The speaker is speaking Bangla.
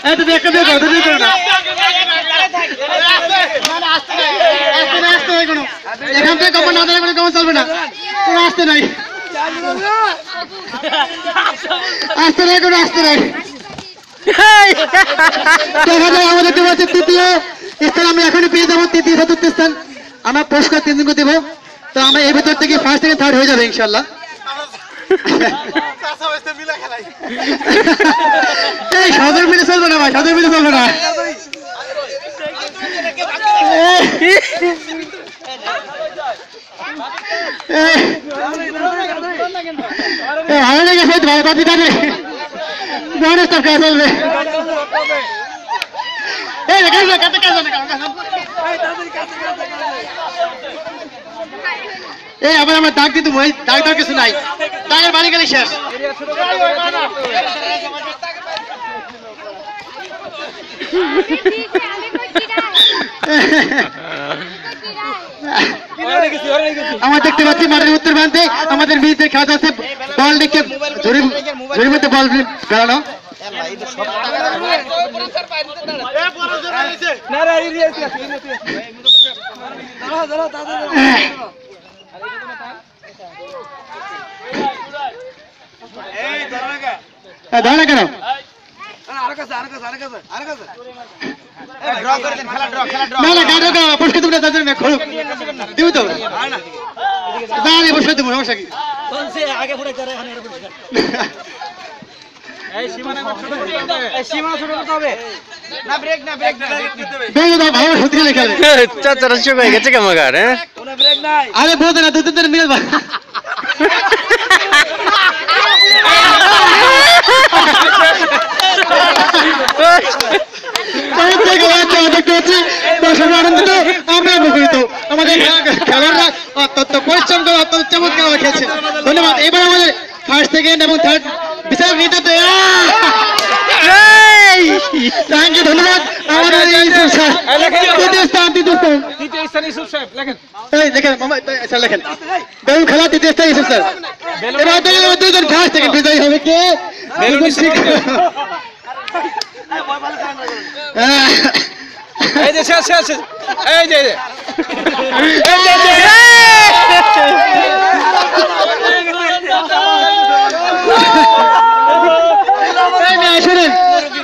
এই তো একটা বের করো না আস্তে কোনো এখান থেকে কখন না দাঁড়ালে কেমন চলবে না কোনো আসতে নাই আসতে নাই দেখা যায় আমাদের টিম আছে তৃতীয় স্থান আমরা এখনই পেয়ে যাবো তৃতীয় চতুর্থ স্থান আমরা পুরস্কার 3 জনকে দেবো তো আমরা এই ভিতর থেকে ফার্স্ট থেকে থার্ড হয়ে যাবে ইনশাল্লাহ এই সদর মিলে চলবে না ভাই সদর মিলে চলবে না ভালো লেগেছে ভালো পাতি থাকে বোনাস তো খেয়ে চলবে এই আবার আমার ডাক দিতে ভাই ডাক্তার কিছু নাই ডাকের বাড়ি গেলে শেষ আমরা দেখতে পাচ্ছি মাঠের উত্তর প্রান্তে আমাদের বিরুদ্ধে খেলা যাচ্ছে বল দেখে ঝুড়ির মধ্যে বল বেড়ানো ধরে কেন না না গাড়ি বসে দেবো না তাদের না খোলো দিব তো জানি বসে দেবো সমস্যা কি আরে বলতে না দুদিন ধরে মিলে আমরা মুখরিত আমাদের খেলোয়াড়রা অত্যন্ত পরিশ্রম করে অত্যন্ত চমৎকার খেলছে ধন্যবাদ এবার আমাদের ফার্স্ট সেকেন্ড এবং থার্ড বিচারক নিতে থ্যাংক ইউ ধন্যবাদ আমাদের তৃতীয় স্থান লেখেন বেলুন খেলা তৃতীয় স্থান ইউসুফ স্যার এবার দুজন ফার্স্ট সেকেন্ড বিজয়ী হবে কে এই যে শেষ এই যে